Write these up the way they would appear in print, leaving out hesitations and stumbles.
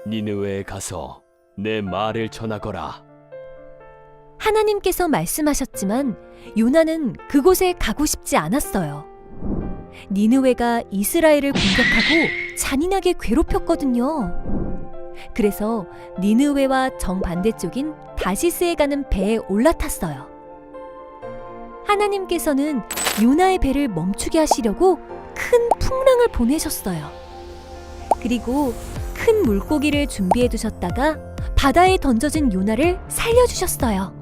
니느웨에 가서 내 말을 전하거라. 하나님께서 말씀하셨지만 요나는 그곳에 가고 싶지 않았어요. 니느웨가 이스라엘을 공격하고 잔인하게 괴롭혔거든요. 그래서 니느웨와 정반대쪽인 다시스에 가는 배에 올라탔어요. 하나님께서는 요나의 배를 멈추게 하시려고 큰 풍랑을 보내셨어요. 그리고 큰 물고기를 준비해 두셨다가 바다에 던져진 요나를 살려주셨어요.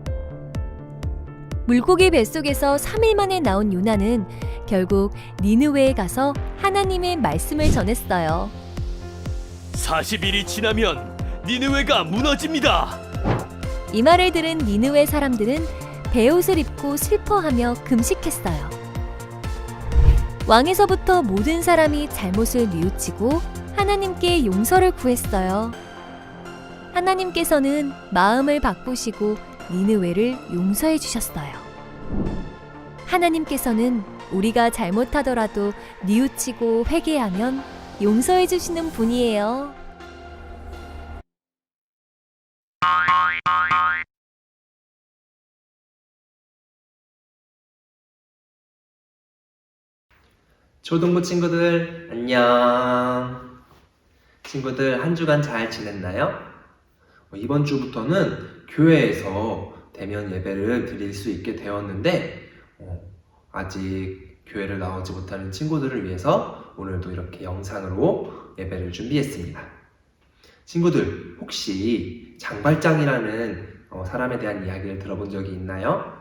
물고기 뱃속에서 3일 만에 나온 요나는 결국 니느웨에 가서 하나님의 말씀을 전했어요. 40일이 지나면 니느웨가 무너집니다. 이 말을 들은 니느웨 사람들은 베옷을 입고 슬퍼하며 금식했어요. 왕에서부터 모든 사람이 잘못을 뉘우치고 하나님께 용서를 구했어요. 하나님께서는 마음을 바꾸시고 니느웨를 용서해 주셨어요. 하나님께서는 우리가 잘못하더라도 뉘우치고 회개하면 용서해 주시는 분이에요. 초등부 친구들 안녕. 친구들 한 주간 잘 지냈나요? 이번 주부터는 교회에서 대면 예배를 드릴 수 있게 되었는데 아직 교회를 나오지 못하는 친구들을 위해서 오늘도 이렇게 영상으로 예배를 준비했습니다. 친구들 혹시 장발장이라는 사람에 대한 이야기를 들어본 적이 있나요?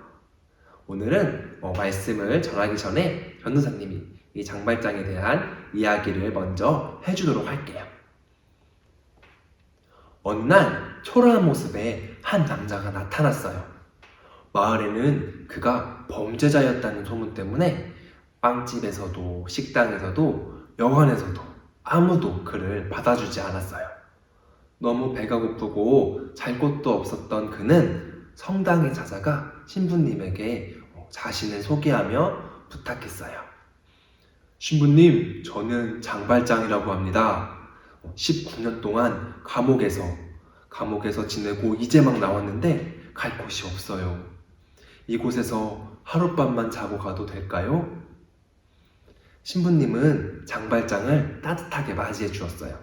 오늘은 말씀을 전하기 전에 전도사님이 이 장발장에 대한 이야기를 먼저 해주도록 할게요. 어느 날 초라한 모습의 한 남자가 나타났어요. 마을에는 그가 범죄자였다는 소문 때문에 빵집에서도 식당에서도 여관에서도 아무도 그를 받아주지 않았어요. 너무 배가 고프고 잘 곳도 없었던 그는 성당에 찾아가 신부님에게 자신을 소개하며 부탁했어요. 신부님, 저는 장발장이라고 합니다. 19년 동안 감옥에서 지내고 이제 막 나왔는데 갈 곳이 없어요. 이곳에서 하룻밤만 자고 가도 될까요? 신부님은 장발장을 따뜻하게 맞이해 주었어요.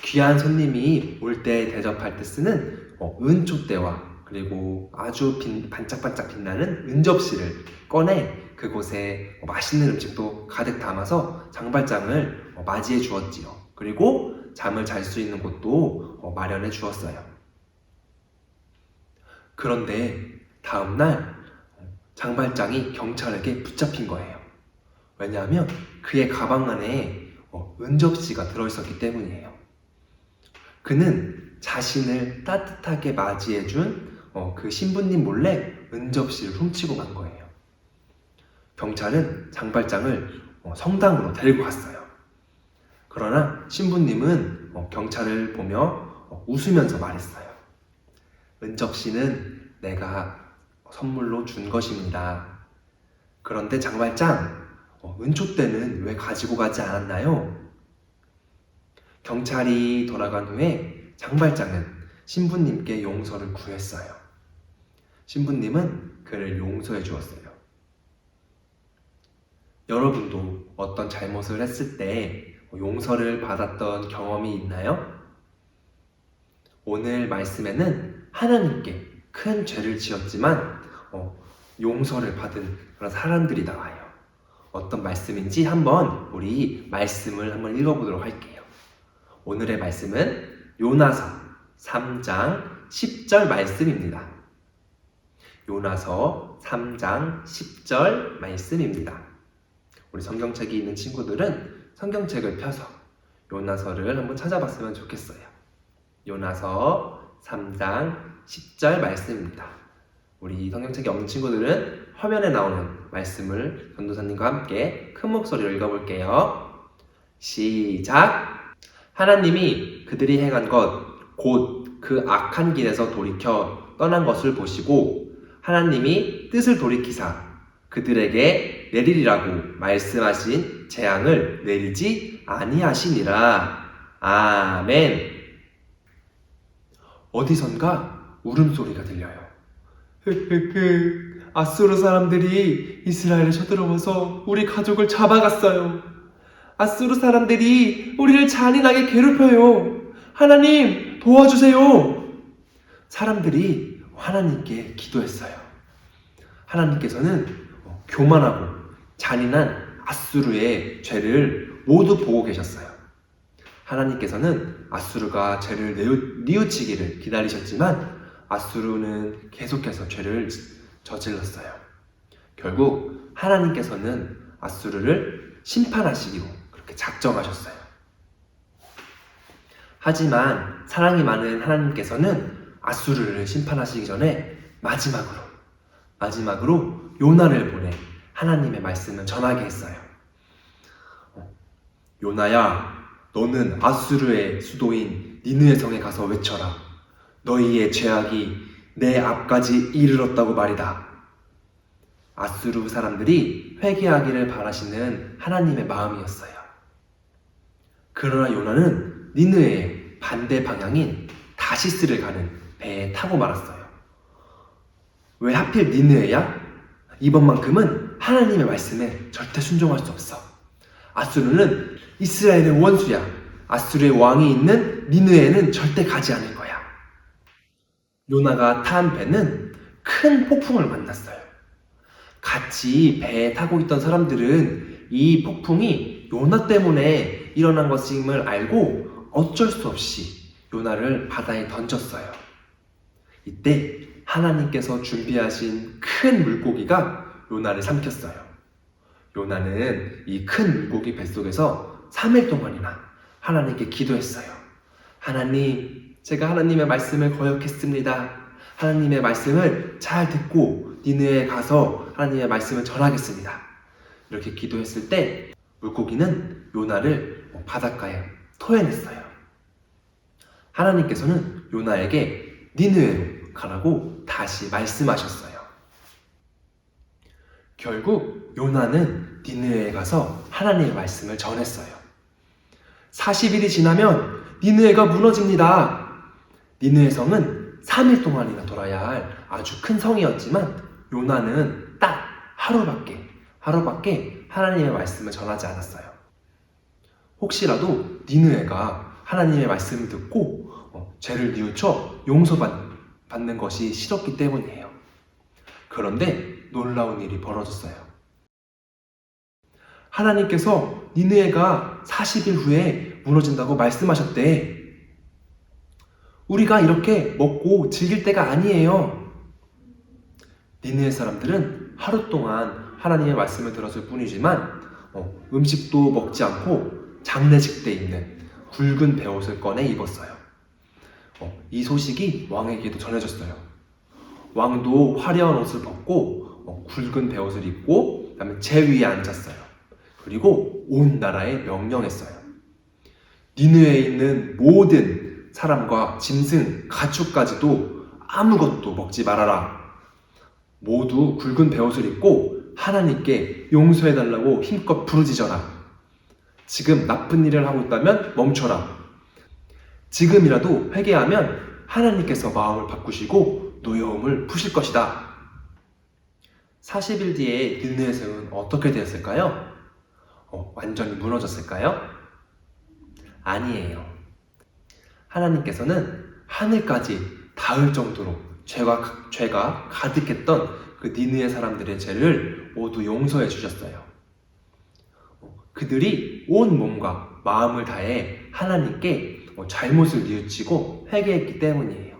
귀한 손님이 올 때 대접할 때 쓰는 은촛대와 그리고 아주 반짝반짝 빛나는 은접시를 꺼내 그곳에 맛있는 음식도 가득 담아서 장발장을 맞이해 주었지요. 그리고 잠을 잘 수 있는 곳도 마련해 주었어요. 그런데 다음날 장발장이 경찰에게 붙잡힌 거예요. 왜냐하면 그의 가방 안에 은접시가 들어있었기 때문이에요. 그는 자신을 따뜻하게 맞이해준 그 신부님 몰래 은접시를 훔치고 간 거예요. 경찰은 장발장을 성당으로 데리고 갔어요. 그러나 신부님은 경찰을 보며 웃으면서 말했어요. 은접시는 내가 선물로 준 것입니다. 그런데 장발장, 은촛대는 왜 가지고 가지 않았나요? 경찰이 돌아간 후에 장발장은 신부님께 용서를 구했어요. 신부님은 그를 용서해 주었어요. 여러분도 어떤 잘못을 했을 때 용서를 받았던 경험이 있나요? 오늘 말씀에는 하나님께 큰 죄를 지었지만 용서를 받은 그런 사람들이 나와요. 어떤 말씀인지 한번 우리 말씀을 한번 읽어보도록 할게요. 오늘의 말씀은 요나서 3장 10절 말씀입니다. 요나서 3장 10절 말씀입니다. 우리 성경책이 있는 친구들은 성경책을 펴서 요나서를 한번 찾아봤으면 좋겠어요. 요나서 3장 10절 말씀입니다. 우리 성경책이 없는 친구들은 화면에 나오는 말씀을 전도사님과 함께 큰 목소리로 읽어볼게요. 시작! 하나님이 그들이 행한 것, 곧 그 악한 길에서 돌이켜 떠난 것을 보시고 하나님이 뜻을 돌이키사 그들에게 내리리라고 말씀하신 재앙을 내리지 아니하시니라. 아멘. 어디선가 울음소리가 들려요. 아수르 사람들이 이스라엘에 쳐들어와서 우리 가족을 잡아갔어요. 아수르 사람들이 우리를 잔인하게 괴롭혀요. 하나님 도와주세요. 사람들이 하나님께 기도했어요. 하나님께서는 교만하고 잔인한 아수르의 죄를 모두 보고 계셨어요. 하나님께서는 아수르가 죄를 뉘우치기를 기다리셨지만 아수르는 계속해서 죄를 저질렀어요. 결국 하나님께서는 아수르를 심판하시기로 그렇게 작정하셨어요. 하지만 사랑이 많은 하나님께서는 아수르를 심판하시기 전에 마지막으로 요나를 보내 하나님의 말씀을 전하게 했어요. 요나야, 너는 아수르의 수도인 니느웨 성에 가서 외쳐라. 너희의 죄악이 내 앞까지 이르렀다고 말이다. 아수르 사람들이 회개하기를 바라시는 하나님의 마음이었어요. 그러나 요나는 니느웨의 반대 방향인 다시스를 가는 배에 타고 말았어요. 왜 하필 니느웨야? 이번만큼은 하나님의 말씀에 절대 순종할 수 없어. 아수르는 이스라엘의 원수야. 아수르의 왕이 있는 니느웨는 절대 가지 않을 거야. 요나가 탄 배는 큰 폭풍을 만났어요. 같이 배에 타고 있던 사람들은 이 폭풍이 요나 때문에 일어난 것임을 알고 어쩔 수 없이 요나를 바다에 던졌어요. 이때 하나님께서 준비하신 큰 물고기가 요나를 삼켰어요. 요나는 이 큰 물고기 뱃속에서 3일 동안이나 하나님께 기도했어요. 하나님, 제가 하나님의 말씀을 거역했습니다. 하나님의 말씀을 잘 듣고 니느웨에 가서 하나님의 말씀을 전하겠습니다. 이렇게 기도했을 때 물고기는 요나를 바닷가에 토해냈어요. 하나님께서는 요나에게 니느웨로 가라고 다시 말씀하셨어요. 결국 요나는 니느웨에 가서 하나님의 말씀을 전했어요. 40일이 지나면 니느웨가 무너집니다. 니느웨 성은 3일 동안이나 돌아야 할 아주 큰 성이었지만 요나는 딱 하루밖에 하나님의 말씀을 전하지 않았어요. 혹시라도 니느웨가 하나님의 말씀을 듣고 죄를 뉘우쳐 용서받는 것이 싫었기 때문이에요. 그런데 놀라운 일이 벌어졌어요. 하나님께서 니느웨가 40일 후에 무너진다고 말씀하셨대. 우리가 이렇게 먹고 즐길 때가 아니에요. 니느웨 사람들은 하루 동안 하나님의 말씀을 들었을 뿐이지만 음식도 먹지 않고 장례식 때 입는 굵은 베옷을 꺼내 입었어요. 이 소식이 왕에게도 전해졌어요. 왕도 화려한 옷을 벗고 굵은 베옷을 입고 그다음에 제 위에 앉았어요. 그리고 온 나라에 명령했어요. 니느웨에 있는 모든 사람과 짐승, 가축까지도 아무것도 먹지 말아라. 모두 굵은 베옷을 입고 하나님께 용서해달라고 힘껏 부르짖어라. 지금 나쁜 일을 하고 있다면 멈춰라. 지금이라도 회개하면 하나님께서 마음을 바꾸시고 노여움을 푸실 것이다. 40일 뒤에 니느웨 성은 어떻게 되었을까요? 완전히 무너졌을까요? 아니에요. 하나님께서는 하늘까지 닿을 정도로 죄가 가득했던 그 니느웨 사람들의 죄를 모두 용서해 주셨어요. 그들이 온 몸과 마음을 다해 하나님께 잘못을 뉘우치고 회개했기 때문이에요.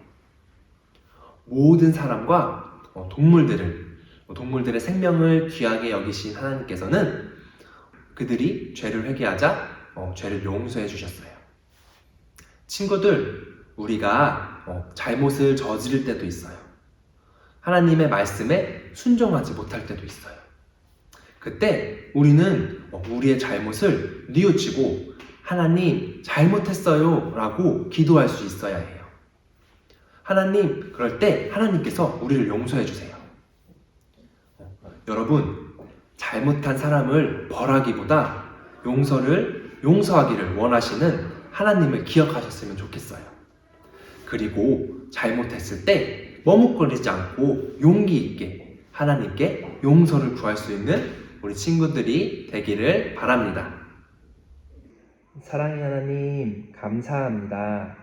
모든 사람과 동물들의 생명을 귀하게 여기신 하나님께서는 그들이 죄를 회개하자 죄를 용서해 주셨어요. 친구들, 우리가 잘못을 저지를 때도 있어요. 하나님의 말씀에 순종하지 못할 때도 있어요. 그때 우리는 우리의 잘못을 뉘우치고 하나님 잘못했어요 라고 기도할 수 있어야 해요. 하나님, 그럴 때 하나님께서 우리를 용서해 주세요. 여러분, 잘못한 사람을 벌하기보다 용서하기를 원하시는 하나님을 기억하셨으면 좋겠어요. 그리고 잘못했을 때 머뭇거리지 않고 용기 있게 하나님께 용서를 구할 수 있는 우리 친구들이 되기를 바랍니다. 사랑의 하나님, 감사합니다.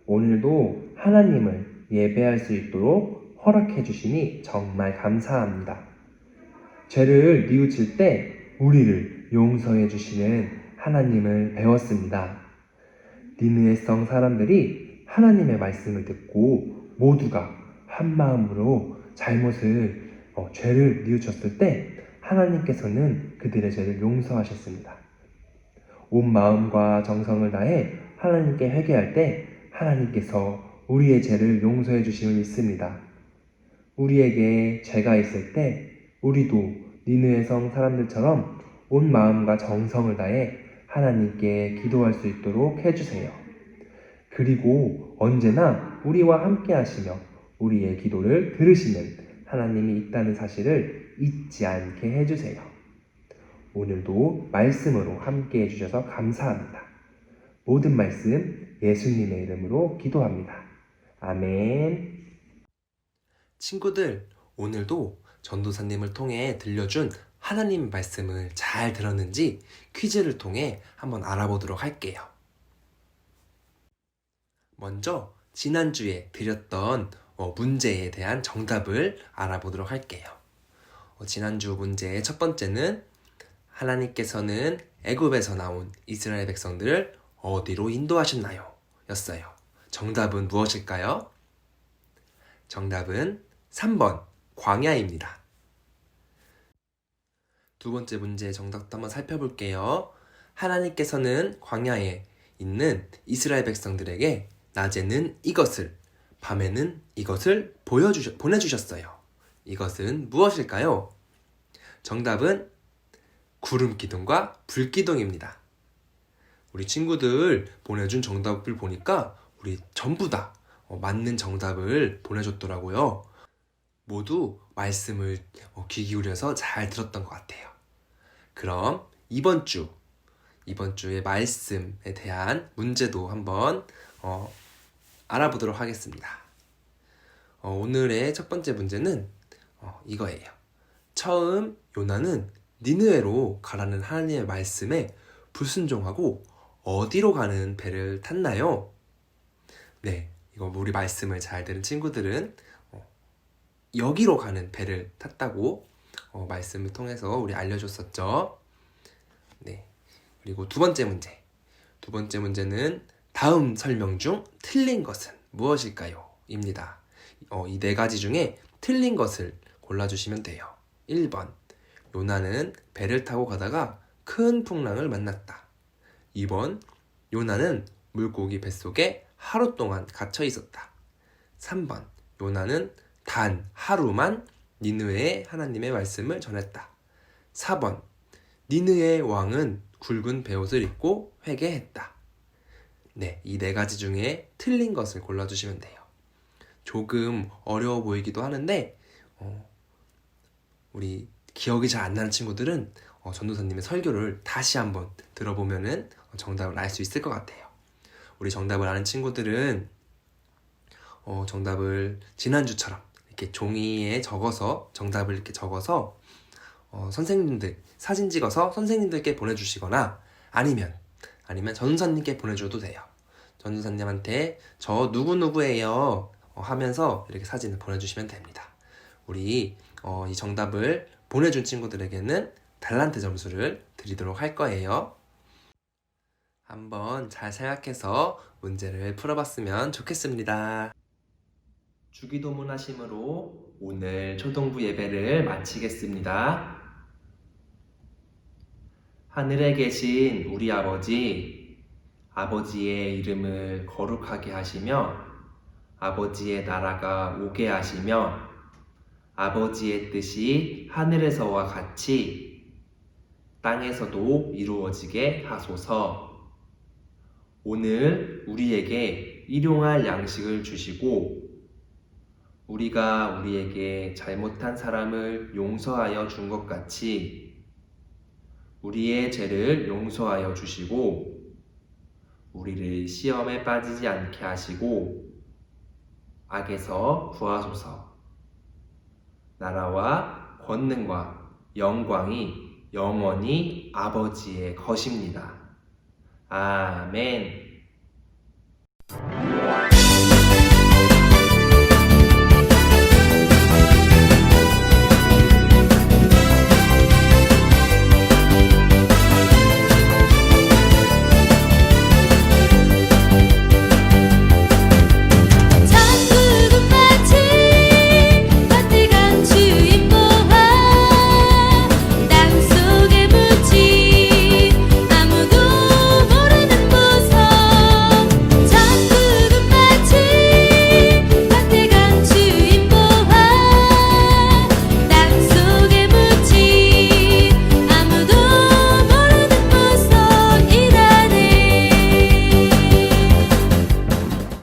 오늘도 하나님을 예배할 수 있도록 허락해 주시니 정말 감사합니다. 죄를 뉘우칠 때 우리를 용서해 주시는 하나님을 배웠습니다. 니느웨 성 사람들이 하나님의 말씀을 듣고 모두가 한 마음으로 죄를 뉘우쳤을 때 하나님께서는 그들의 죄를 용서하셨습니다. 온 마음과 정성을 다해 하나님께 회개할 때 하나님께서 우리의 죄를 용서해 주심을 믿습니다. 우리에게 죄가 있을 때 우리도 니느웨 성 사람들처럼 온 마음과 정성을 다해 하나님께 기도할 수 있도록 해주세요. 그리고 언제나 우리와 함께 하시며 우리의 기도를 들으시는 하나님이 있다는 사실을 잊지 않게 해주세요. 오늘도 말씀으로 함께 해주셔서 감사합니다. 모든 말씀 예수님의 이름으로 기도합니다. 아멘. 친구들, 오늘도 전도사님을 통해 들려준 하나님 말씀을 잘 들었는지 퀴즈를 통해 한번 알아보도록 할게요. 먼저 지난주에 드렸던 문제에 대한 정답을 알아보도록 할게요. 지난주 문제의 첫 번째는 하나님께서는 애굽에서 나온 이스라엘 백성들을 어디로 인도하셨나요? 였어요. 정답은 무엇일까요? 정답은 3번 광야입니다. 두 번째 문제의 정답도 한번 살펴볼게요. 하나님께서는 광야에 있는 이스라엘 백성들에게 낮에는 이것을, 밤에는 이것을 보내주셨어요. 이것은 무엇일까요? 정답은 구름 기둥과 불 기둥입니다. 우리 친구들 보내준 정답을 보니까 우리 전부 다 맞는 정답을 보내줬더라고요. 모두 말씀을 귀 기울여서 잘 들었던 것 같아요. 그럼 이번 주의 말씀에 대한 문제도 한번 알아보도록 하겠습니다. 오늘의 첫 번째 문제는 이거예요. 처음 요나는 니느웨로 가라는 하나님의 말씀에 불순종하고 어디로 가는 배를 탔나요? 네, 이거 우리 말씀을 잘 들은 친구들은 여기로 가는 배를 탔다고 말씀을 통해서 우리 알려줬었죠. 네, 그리고 두 번째 문제는 다음 설명 중 틀린 것은 무엇일까요? 입니다. 이 네 가지 중에 틀린 것을 골라주시면 돼요. 1번, 요나는 배를 타고 가다가 큰 풍랑을 만났다. 2번, 요나는 물고기 뱃속에 하루 동안 갇혀 있었다. 3번, 요나는 단 하루만 니느웨에 하나님의 말씀을 전했다. 4번, 니느웨의 왕은 굵은 베옷을 입고 회개했다. 네, 이 네 가지 중에 틀린 것을 골라주시면 돼요. 조금 어려워 보이기도 하는데 우리 기억이 잘 안 나는 친구들은 전도사님의 설교를 다시 한번 들어보면은 정답을 알 수 있을 것 같아요. 우리 정답을 아는 친구들은 정답을 지난주처럼 이렇게 종이에 적어서 정답을 이렇게 적어서 선생님들 사진 찍어서 선생님들께 보내주시거나 아니면 전도사님께 보내줘도 돼요. 전도사님한테 저 누구누구예요 하면서 이렇게 사진을 보내주시면 됩니다. 우리 이 정답을 보내준 친구들에게는 달란트 점수를 드리도록 할 거예요. 한번 잘 생각해서 문제를 풀어봤으면 좋겠습니다. 주기도문 하심으로 오늘 초동부 예배를 마치겠습니다. 하늘에 계신 우리 아버지의 이름을 거룩하게 하시며 아버지의 나라가 오게 하시며 아버지의 뜻이 하늘에서와 같이 땅에서도 이루어지게 하소서. 오늘 우리에게 일용할 양식을 주시고 우리가 우리에게 잘못한 사람을 용서하여 준 것 같이 우리의 죄를 용서하여 주시고 우리를 시험에 빠지지 않게 하시고 악에서 구하소서. 나라와 권능과 영광이 영원히 아버지의 것입니다. 아멘.